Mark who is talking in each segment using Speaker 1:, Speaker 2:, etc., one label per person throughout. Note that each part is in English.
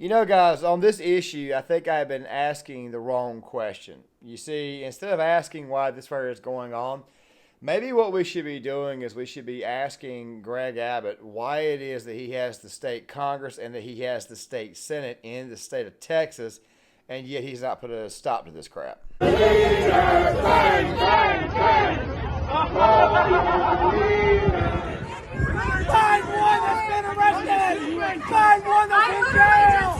Speaker 1: You know, guys, on this issue, I think I've been asking the wrong question. You see, instead of asking why this fire is going on, maybe what we should be doing is we should be asking Greg Abbott why it is that he has the state Congress and that he has the state Senate in the state of Texas, and yet he's not put a stop to this crap.
Speaker 2: Bang, bang, bang. Find one that's been arrested! Find one that's in jail!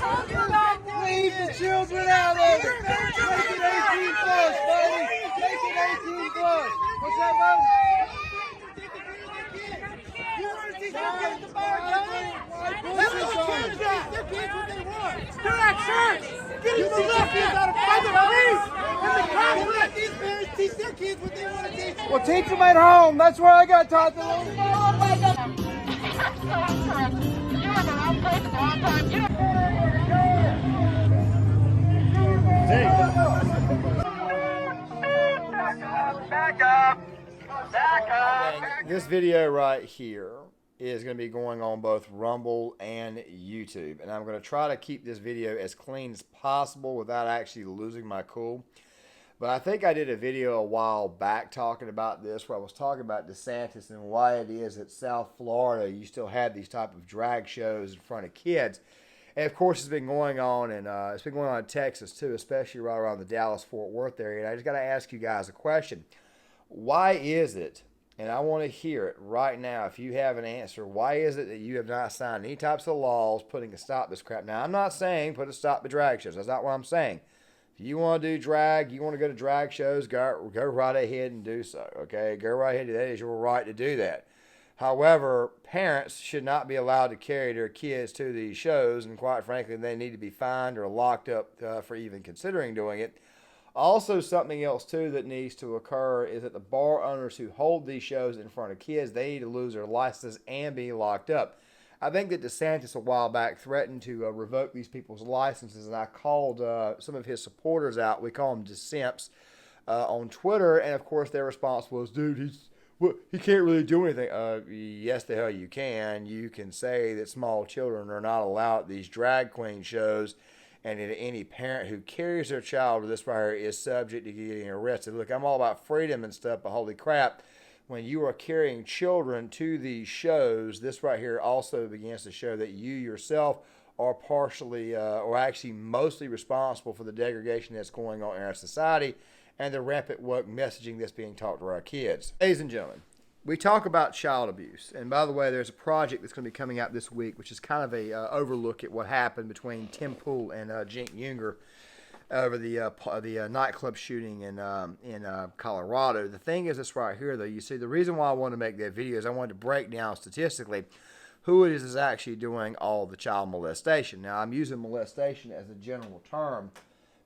Speaker 2: Leave the children out of it! Make it 18 plus, buddy! Make it 18 plus! What's that, bud? You want to teach them to get the bar, let the kids out! Their kids what they want! They're at church! Get the lefties out of the police! And the cops let these parents teach their kids what they want to teach them! Well, teach them at home! That's where I got taught the little
Speaker 1: This video right here is going to be going on both Rumble and YouTube, and I'm going to try to keep this video as clean as possible without actually losing my cool. But I think I did a video a while back talking about this, where I was talking about DeSantis and why it is that South Florida, you still have these type of drag shows in front of kids. And of course, it's been going on, and it's been going on in Texas too, especially right around the Dallas-Fort Worth area. And I just got to ask you guys a question. Why is it, and I want to hear it right now, if you have an answer, why is it that you have not signed any types of laws putting a stop to this crap? Now, I'm not saying put a stop to drag shows. That's not what I'm saying. If you want to do drag, you want to go to drag shows, go right ahead and do so, okay? Go right ahead. That is your right to do that. However, parents should not be allowed to carry their kids to these shows, and quite frankly, they need to be fined or locked up for even considering doing it. Also, something else, too, that needs to occur is that the bar owners who hold these shows in front of kids, they need to lose their licenses and be locked up. I think that DeSantis a while back threatened to revoke these people's licenses, and I called some of his supporters out. We call them DeSimps on Twitter, and of course their response was, dude, he can't really do anything. Yes, the hell you can. You can say that small children are not allowed at these drag queen shows, and that any parent who carries their child to this fire is subject to getting arrested. Look, I'm all about freedom and stuff, but holy crap, when you are carrying children to these shows, this right here also begins to show that you yourself are partially or actually mostly responsible for the degradation that's going on in our society and the rampant woke messaging that's being taught to our kids. Ladies and gentlemen, we talk about child abuse. And by the way, there's a project that's going to be coming out this week, which is kind of a overlook at what happened between Tim Pool and Jink Younger over the nightclub shooting in Colorado. The thing is this right here, though. You see, the reason why I wanted to make that video is I wanted to break down statistically who it is actually doing all the child molestation. Now, I'm using molestation as a general term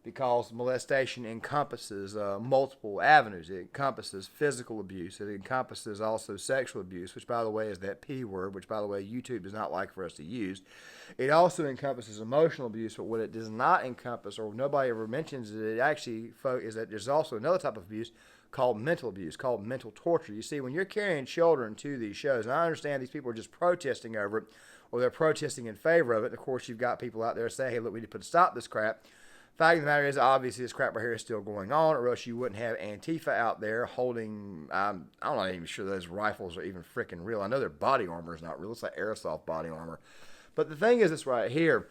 Speaker 1: because molestation encompasses multiple avenues. It encompasses physical abuse. It encompasses also sexual abuse, which, by the way, is that P word, which, by the way, YouTube does not like for us to use. It also encompasses emotional abuse, but what it does not encompass, or nobody ever mentions, is that there's also another type of abuse called mental abuse, called mental torture. You see, when you're carrying children to these shows, and I understand these people are just protesting over it, or they're protesting in favor of it, and of course you've got people out there saying, hey, look, we need to put a stop to this crap. Fact of the matter is, obviously, this crap right here is still going on, or else you wouldn't have Antifa out there holding, I'm not even sure those rifles are even freaking real. I know their body armor is not real. It's like airsoft body armor. But the thing is this right here,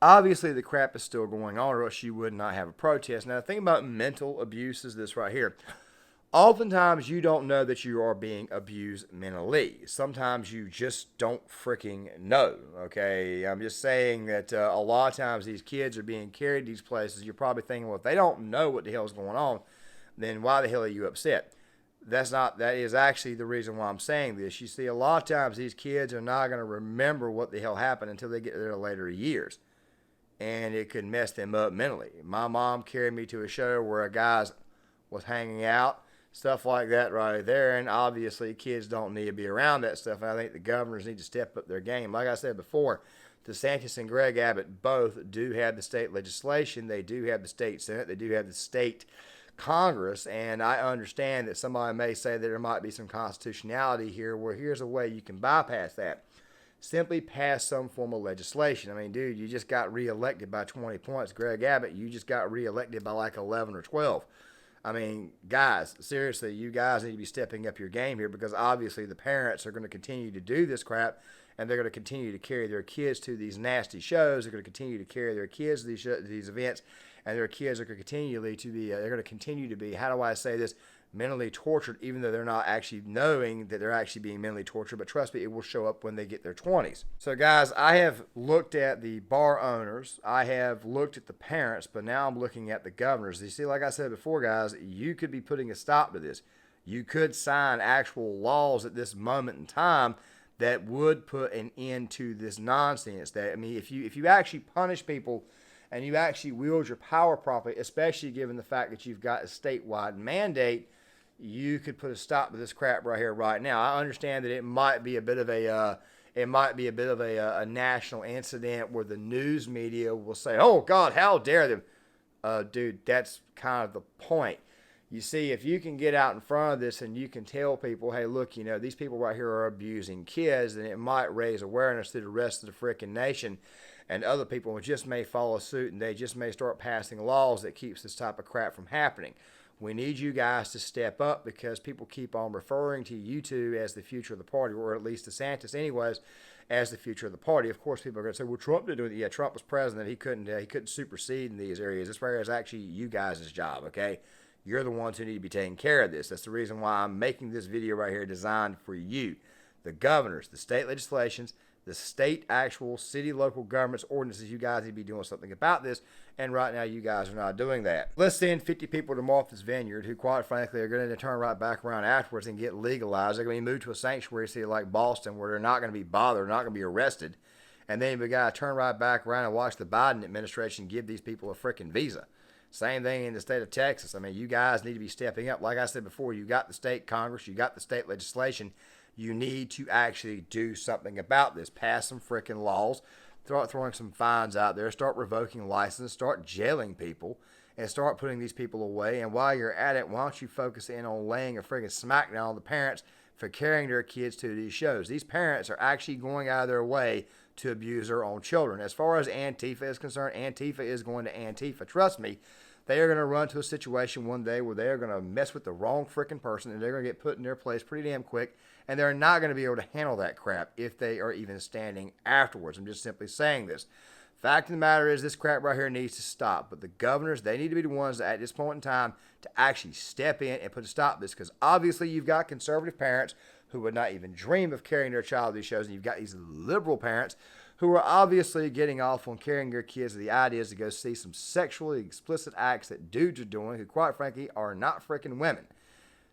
Speaker 1: obviously the crap is still going on, or else you would not have a protest. Now, the thing about mental abuse is this right here. Oftentimes, you don't know that you are being abused mentally. Sometimes you just don't freaking know, okay? I'm just saying that a lot of times these kids are being carried to these places. You're probably thinking, well, if they don't know what the hell is going on, then why the hell are you upset? That is actually the reason why I'm saying this. You see, a lot of times these kids are not going to remember what the hell happened until they get to their later years. And it could mess them up mentally. My mom carried me to a show where a guy was hanging out, stuff like that right there, and obviously kids don't need to be around that stuff. I think the governors need to step up their game. Like I said before, DeSantis and Greg Abbott both do have the state legislation. They do have the state Senate. They do have the state Congress, and I understand that somebody may say that there might be some constitutionality here, where here's a way you can bypass that. simply pass some form of legislation. I mean, dude, you just got reelected by 20 points. Greg Abbott, you just got reelected by like 11 or 12. I mean, guys, seriously, you guys need to be stepping up your game here, because obviously the parents are going to continue to do this crap, and they're going to continue to carry their kids to these nasty shows. They're going to continue to carry their kids to these events, and their kids are going to continually to be, they're going to continue to be, how do I say this, mentally tortured, even though they're not actually knowing that they're actually being mentally tortured. But trust me, it will show up when they get their 20s. So guys, I have looked at the bar owners, I have looked at the parents, but now I'm looking at the governors. You see, like I said before, guys, you could be putting a stop to this. You could sign actual laws at this moment in time that would put an end to this nonsense. That, I mean, if you actually punish people and you actually wield your power properly, especially given the fact that you've got a statewide mandate, you could put a stop to this crap right here, right now. I understand that it might be a bit of a national incident where the news media will say, "Oh God, how dare them?" Dude, that's kind of the point. You see, if you can get out in front of this and you can tell people, "Hey, look, you know, these people right here are abusing kids," then it might raise awareness to the rest of the freaking nation, and other people just may follow suit, and they just may start passing laws that keeps this type of crap from happening. We need you guys to step up, because people keep on referring to you two as the future of the party, or at least DeSantis anyways, as the future of the party. Of course, people are going to say, "Well, Trump did it." Yeah, Trump was president. He couldn't supersede in these areas. This right here is actually you guys' job, okay? You're the ones who need to be taking care of this. That's the reason why I'm making this video right here designed for you. The governors, the state legislations, the state actual city local governments ordinances, you guys need to be doing something about this, and right now you guys are not doing that. Let's send 50 people to Martha's Vineyard who quite frankly are going to turn right back around afterwards and get legalized. They're going to be moved to a sanctuary city like Boston where they're not going to be bothered, they're not going to be arrested, and then we got to turn right back around and watch the Biden administration give these people a freaking visa. Same thing in the state of Texas. I mean, you guys need to be stepping up. Like I said before, you got the state Congress, you got the state legislation. You need to actually do something about this. Pass some freaking laws. Start throwing some fines out there. Start revoking licenses. Start jailing people. And start putting these people away. And while you're at it, why don't you focus in on laying a freaking smackdown on the parents for carrying their kids to these shows. These parents are actually going out of their way to abuse their own children. As far as Antifa is concerned, Antifa is going to Antifa. Trust me. They are going to run to a situation one day where they are going to mess with the wrong freaking person, and they're going to get put in their place pretty damn quick, and they're not going to be able to handle that crap if they are even standing afterwards. I'm just simply saying this. Fact of the matter is, this crap right here needs to stop. But the governors, they need to be the ones that, at this point in time, to actually step in and put a stop to this. Because obviously you've got conservative parents who would not even dream of carrying their child to these shows. And you've got these liberal parents who are obviously getting off on carrying their kids to the ideas to go see some sexually explicit acts that dudes are doing who, quite frankly, are not freaking women.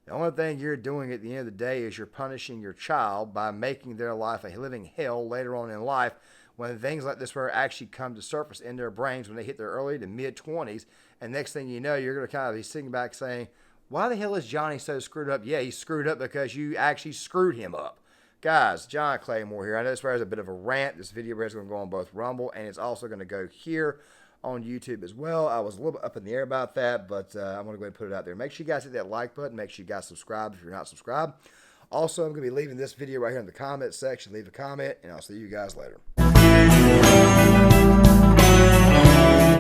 Speaker 1: The only thing you're doing at the end of the day is you're punishing your child by making their life a living hell later on in life, when things like this will actually come to surface in their brains when they hit their early to mid-20s. And next thing you know, you're going to kind of be sitting back saying, why the hell is Johnny so screwed up? Yeah, he's screwed up because you actually screwed him up. Guys, John Claymore here. I know this is a bit of a rant. This video is going to go on both Rumble, and it's also going to go here on YouTube as well. I was a little bit up in the air about that, but I'm going to go ahead and put it out there. Make sure you guys hit that like button. Make sure you guys subscribe if you're not subscribed. Also, I'm going to be leaving this video right here in the comment section. Leave a comment, and I'll see you guys later.